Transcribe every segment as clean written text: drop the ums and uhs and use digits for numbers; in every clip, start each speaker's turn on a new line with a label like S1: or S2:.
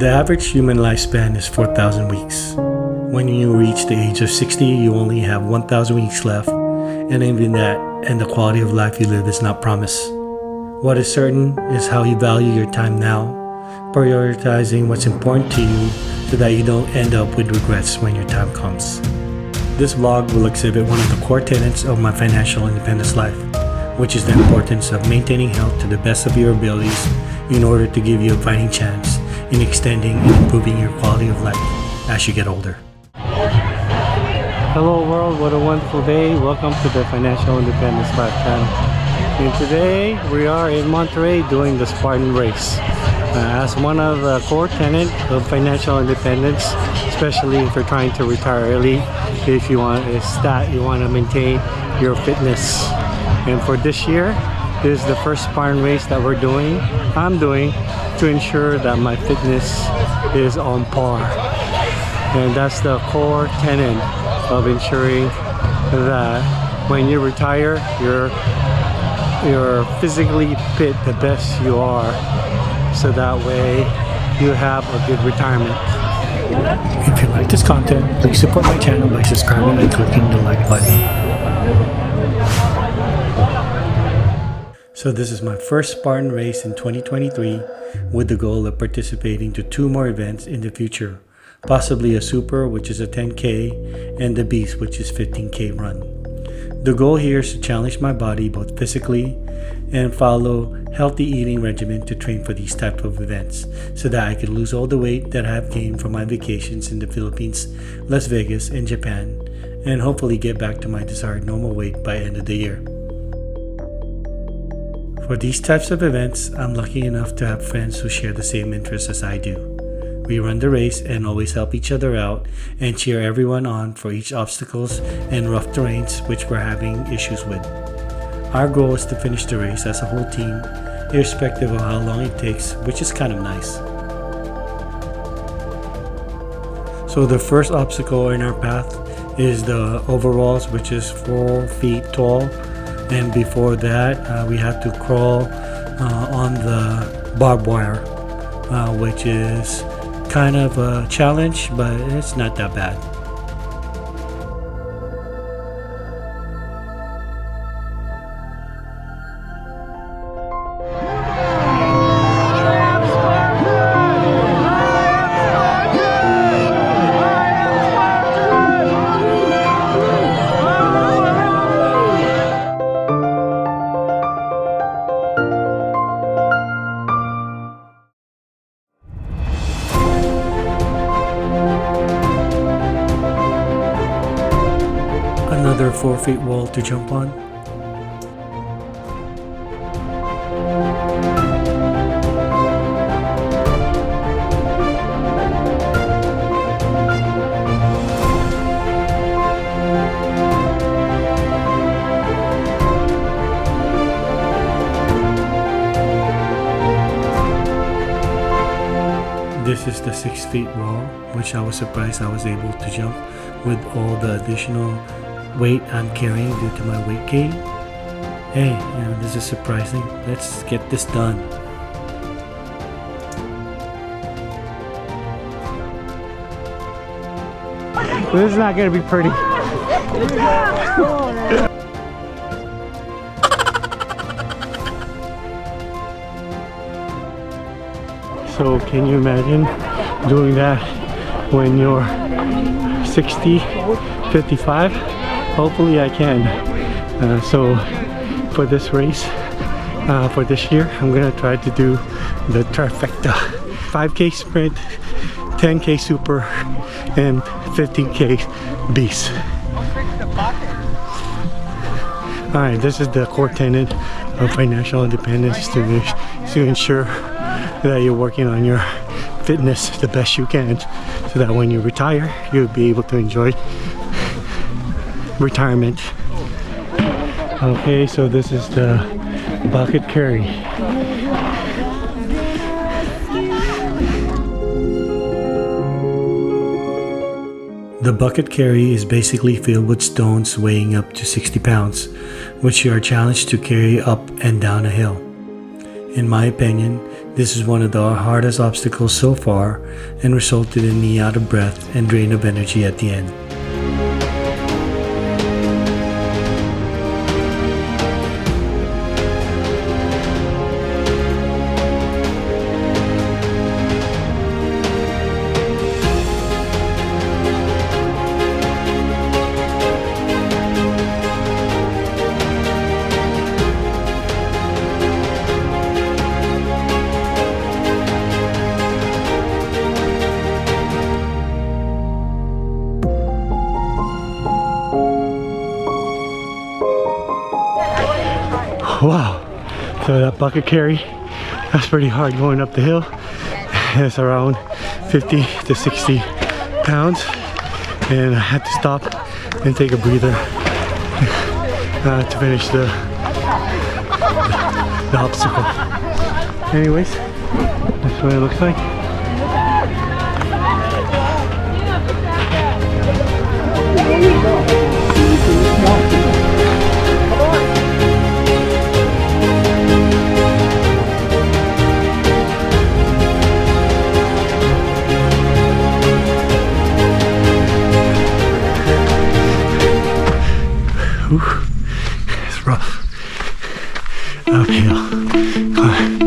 S1: The average human lifespan is 4,000 weeks. When you reach the age of 60, you only have 1,000 weeks left, and even that, and the quality of life you live is not promised. What is certain is how you value your time now, prioritizing what's important to you so that you don't end up with regrets when your time comes. This vlog will exhibit one of the core tenets of my financial independence life, which is the importance of maintaining health to the best of your abilities in order to give you a fighting chance in extending and improving your quality of life as you get older. Hello world, what a wonderful day. Welcome to the Financial Independence Life channel. And today we are in Monterey doing the Spartan race. As one of the core tenets of financial independence, especially if you're trying to retire early, if you want to maintain your fitness. And for this year, this is the first Spartan race that I'm doing to ensure that my fitness is on par. And that's the core tenet of ensuring that when you retire, you're physically fit the best you are, so that way you have a good retirement. If you like this content, please support my channel by subscribing and clicking the like button. So this is my first Spartan race in 2023 with the goal of participating to 2 more events in the future, possibly a Super, which is a 10K, and the Beast, which is 15K run. The goal here is to challenge my body both physically and follow healthy eating regimen to train for these type of events so that I can lose all the weight that I have gained from my vacations in the Philippines, Las Vegas, and Japan, and hopefully get back to my desired normal weight by end of the year. For these types of events, I'm lucky enough to have friends who share the same interests as I do. We run the race and always help each other out and cheer everyone on for each obstacles and rough terrains which we're having issues with. Our goal is to finish the race as a whole team, irrespective of how long it takes, which is kind of nice. So the first obstacle in our path is the overalls, which is 4 feet tall. And before that, we have to crawl on the barbed wire, which is kind of a challenge, but it's not that bad. Another 4 feet wall to jump on. This is the 6 feet wall, which I was surprised I was able to jump with all the additional weight I'm carrying due to my weight gain. Hey, this is surprising. Let's get this done. This is not gonna be pretty. So can you imagine doing that when you're 60, 55? Hopefully I can. So for this race, for this year, I'm gonna try to do the trifecta: 5K sprint, 10K super, and 15K beast. Alright, this is the core tenet of financial independence, to ensure that you're working on your fitness the best you can, so that when you retire, you'll be able to enjoy retirement. Okay, so this is the bucket carry. The bucket carry is basically filled with stones weighing up to 60 pounds, which you are challenged to carry up and down a hill. In my opinion, This is one of the hardest obstacles so far and resulted in me out of breath and drain of energy at the end. Wow, so that bucket carry, that's pretty hard going up the hill. It's around 50 to 60 pounds, and I had to stop and take a breather to finish the obstacle. Anyways, that's what it looks like. It's rough. Uphill. Come on.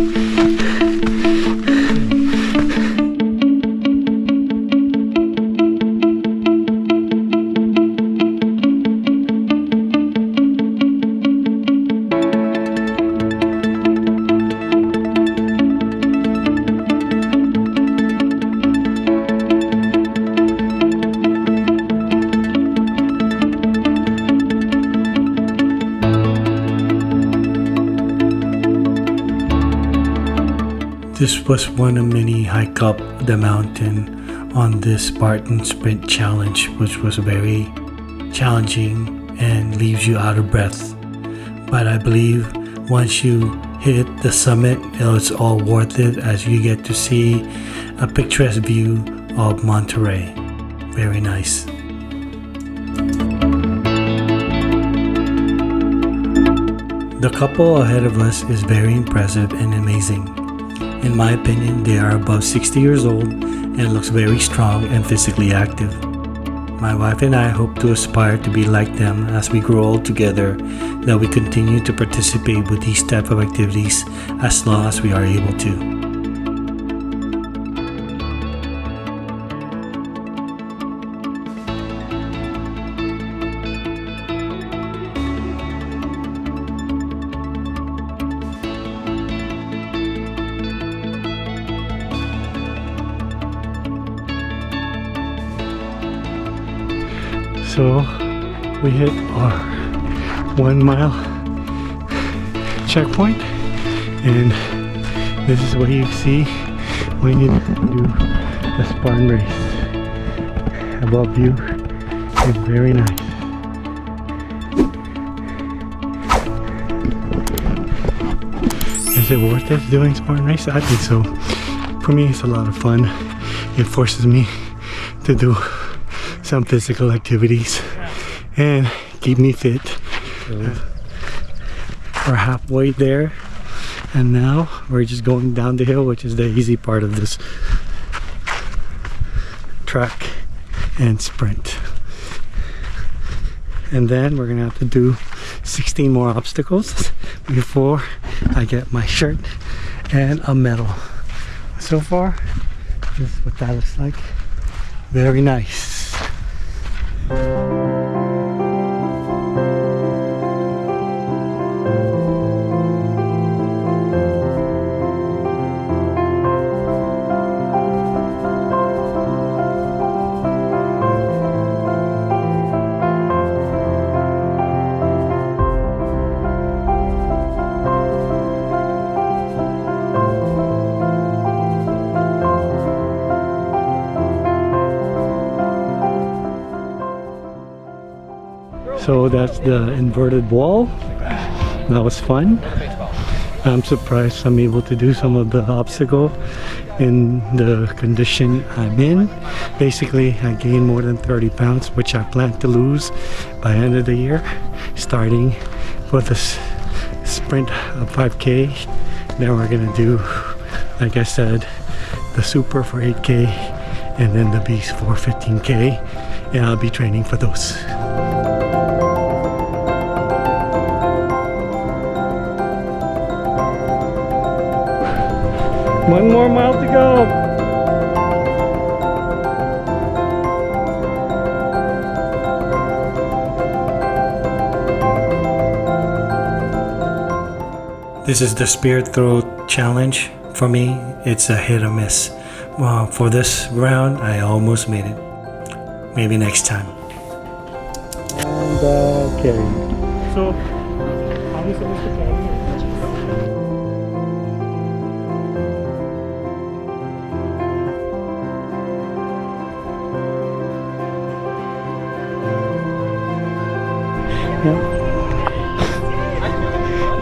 S1: This was one of many hike up the mountain on this Spartan sprint challenge, which was very challenging and leaves you out of breath. But I believe once you hit the summit, it's all worth it as you get to see a picturesque view of Monterey. Very nice. The couple ahead of us is very impressive and amazing. In my opinion, they are above 60 years old and looks very strong and physically active. My wife and I hope to aspire to be like them as we grow old together, that we continue to participate with these type of activities as long as we are able to. So we hit our 1 mile checkpoint, and this is what you see when you do the Spartan race. Above you is very nice. Is it worth it doing Spartan race? I think so. For me, it's a lot of fun. It forces me to do some physical activities and keep me fit. We're halfway there, and now we're just going down the hill, which is the easy part of this track and sprint. And then we're gonna have to do 16 more obstacles before I get my shirt and a medal. So far, this is what that looks like. Very nice. So that's the inverted wall. That was fun. I'm surprised I'm able to do some of the obstacle in the condition I'm in. Basically, I gained more than 30 pounds, which I plan to lose by the end of the year, starting with a sprint of 5K. Then we're gonna do Like I said, the Super for 8K and then the Beast for 15K, and I'll be training for those. One more mile to go. This is the Spirit Throw Challenge. For me, it's a hit or miss. For this round, I almost made it. Maybe next time. And carry. So, how are we supposed to carry?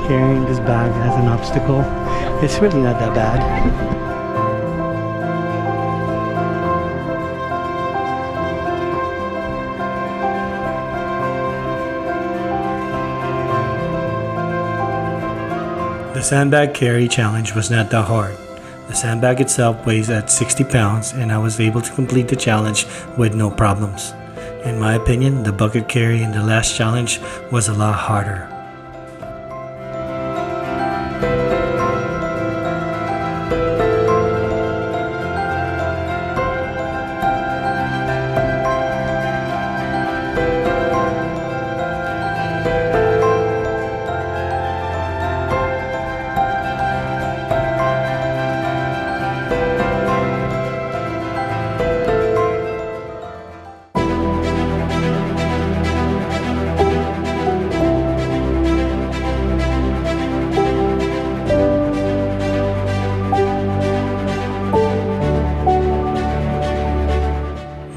S1: Carrying this bag as an obstacle, it's really not that bad. The sandbag carry challenge was not that hard. The sandbag itself weighs at 60 pounds and I was able to complete the challenge with no problems. In my opinion, the bucket carry in the last challenge was a lot harder.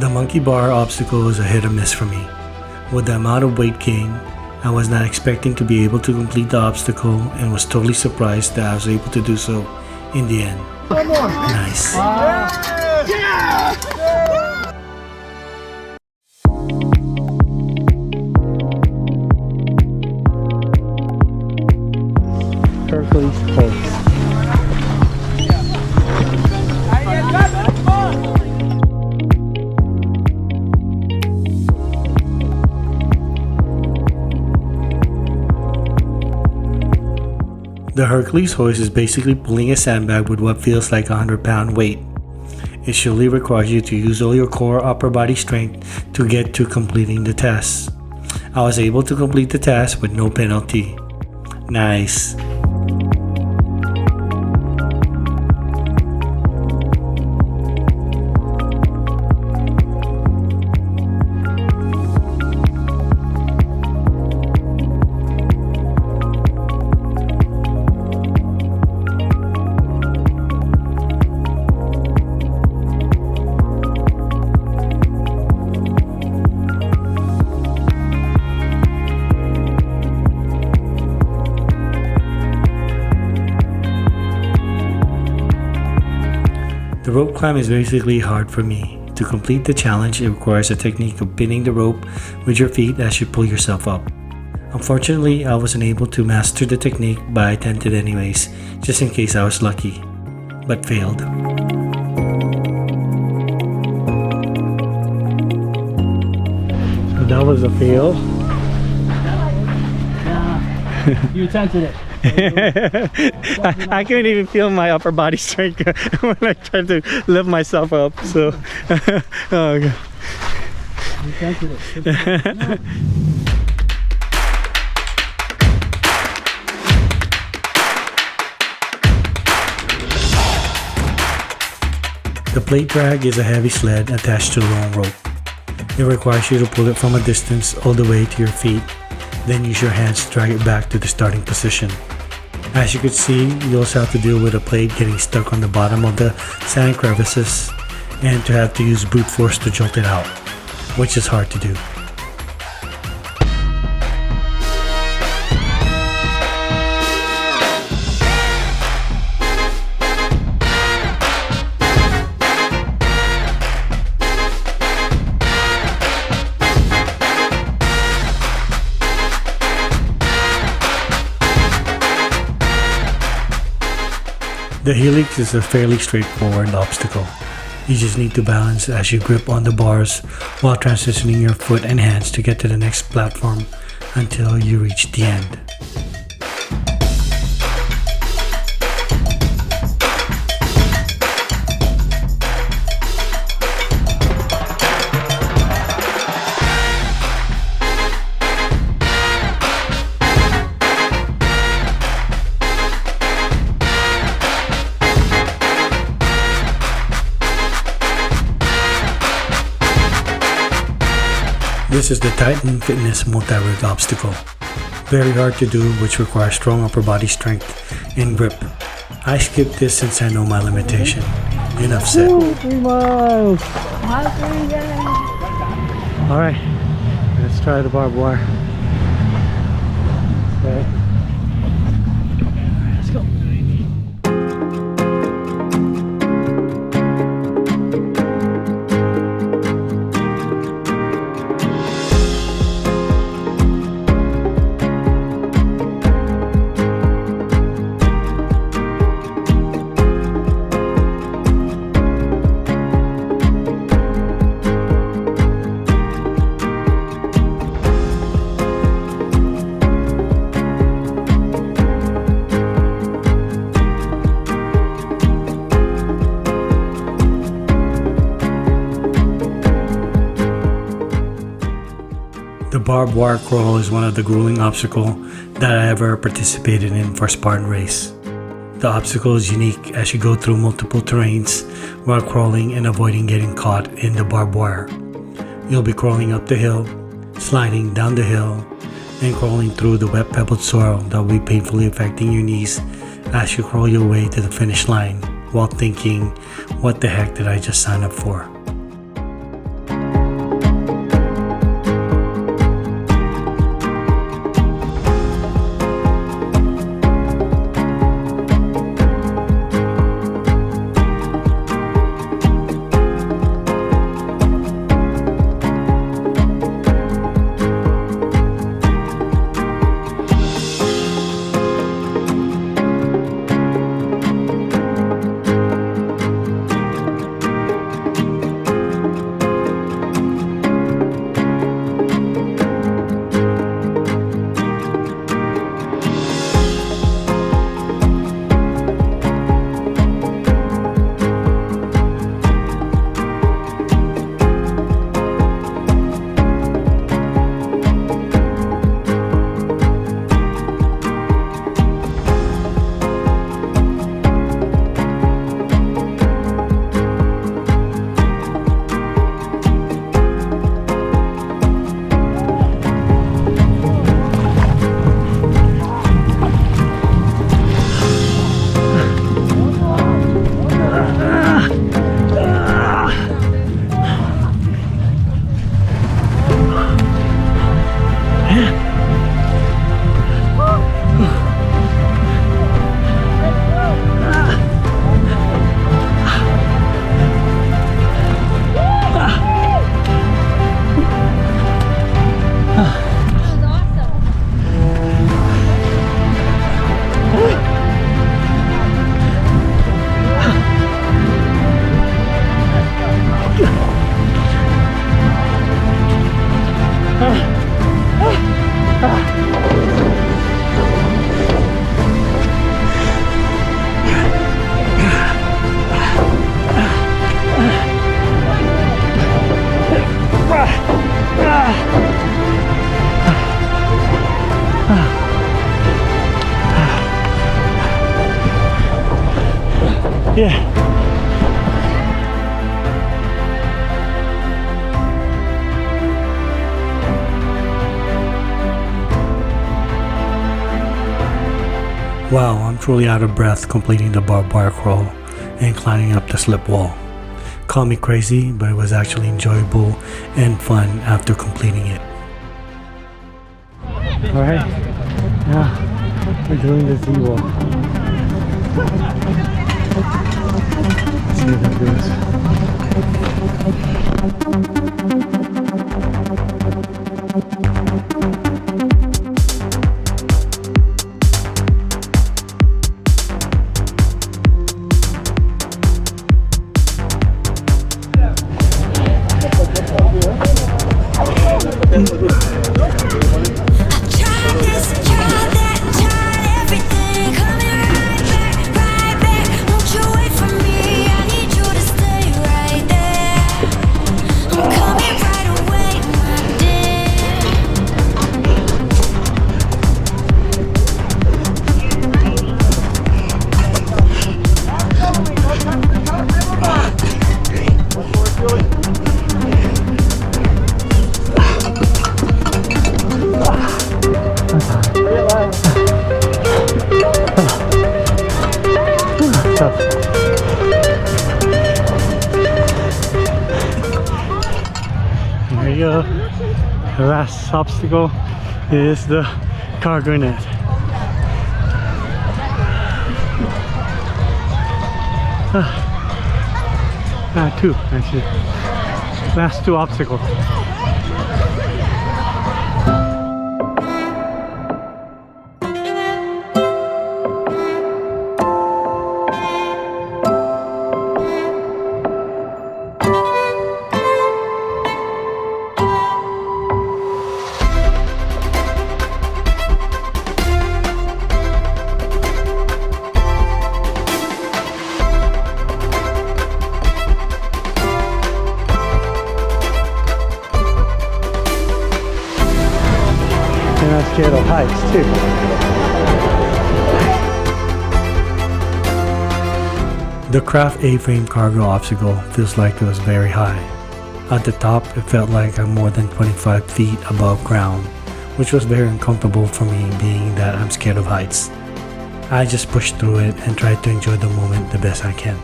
S1: The monkey bar obstacle was a hit or miss for me. With the amount of weight gain, I was not expecting to be able to complete the obstacle and was totally surprised that I was able to do so in the end. Nice. Hercules pose. The Hercules hoist is basically pulling a sandbag with what feels like a 100-pound weight. It surely requires you to use all your core upper body strength to get to completing the test. I was able to complete the task with no penalty. Nice. The rope climb is basically hard for me. To complete the challenge, it requires a technique of pinning the rope with your feet as you pull yourself up. Unfortunately, I wasn't able to master the technique, but I attempted anyways, just in case I was lucky, but failed. So that was a fail.
S2: You attempted it.
S1: I couldn't even feel my upper body strength when I tried to lift myself up. So, oh God.
S2: You attempted it.
S1: The plate drag is a heavy sled attached to a long rope. It requires you to pull it from a distance all the way to your feet, then use your hands to drag it back to the starting position. As you can see, you also have to deal with a plate getting stuck on the bottom of the sand crevices and to have to use brute force to jolt it out, which is hard to do. The helix is a fairly straightforward obstacle. You just need to balance as you grip on the bars while transitioning your foot and hands to get to the next platform until you reach the end. This is the Titan Fitness multi-rig obstacle. Very hard to do, which requires strong upper body strength and grip. I skipped this since I know my limitation. Enough said. 3 miles! Alright, let's try the barbed wire. Okay. Let's go. The barbed wire crawl is one of the grueling obstacles that I ever participated in for Spartan race. The obstacle is unique as you go through multiple terrains while crawling and avoiding getting caught in the barbed wire. You'll be crawling up the hill, sliding down the hill, and crawling through the wet pebbled soil that will be painfully affecting your knees as you crawl your way to the finish line while thinking, what the heck did I just sign up for? Yeah. Wow, I'm truly out of breath completing the barbed wire crawl and climbing up the slip wall. Call me crazy, but it was actually enjoyable and fun after completing it. Alright, now we're doing the Z-wall. Let's see how that goes. we go. The last obstacle is the cargo net. Two actually. Last two obstacles. And I'm scared of heights too. The craft A-frame cargo obstacle feels like it was very high. At the top, it felt like I'm more than 25 feet above ground, which was very uncomfortable for me being that I'm scared of heights. I just pushed through it and tried to enjoy the moment the best I can.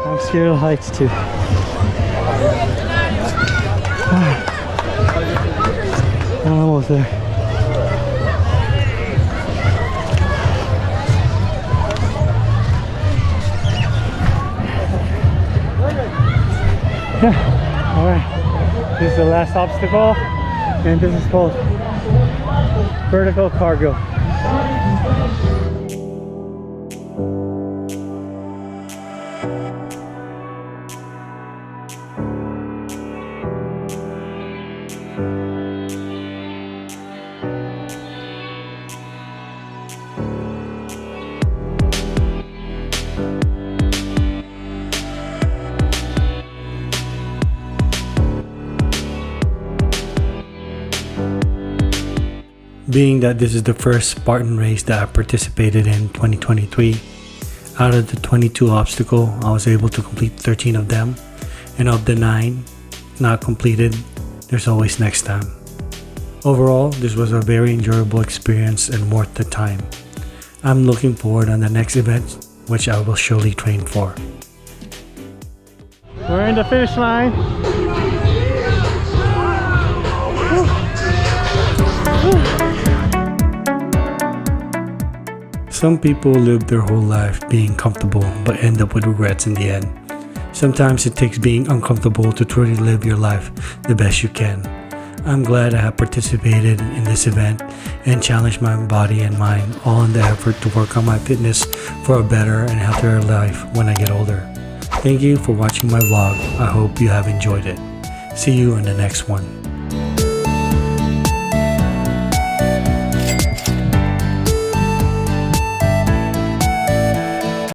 S1: I'm scared of heights too. I'm almost there. Yeah. Alright. This is the last obstacle, and this is called vertical cargo. Being that this is the first Spartan race that I participated in 2023, out of the 22 obstacles, I was able to complete 13 of them, and of the 9 not completed, there's always next time. Overall, this was a very enjoyable experience and worth the time. I'm looking forward on the next event, which I will surely train for. We're in the finish line. Some people live their whole life being comfortable but end up with regrets in the end. Sometimes it takes being uncomfortable to truly live your life the best you can. I'm glad I have participated in this event and challenged my body and mind all in the effort to work on my fitness for a better and healthier life when I get older. Thank you for watching my vlog. I hope you have enjoyed it. See you in the next one.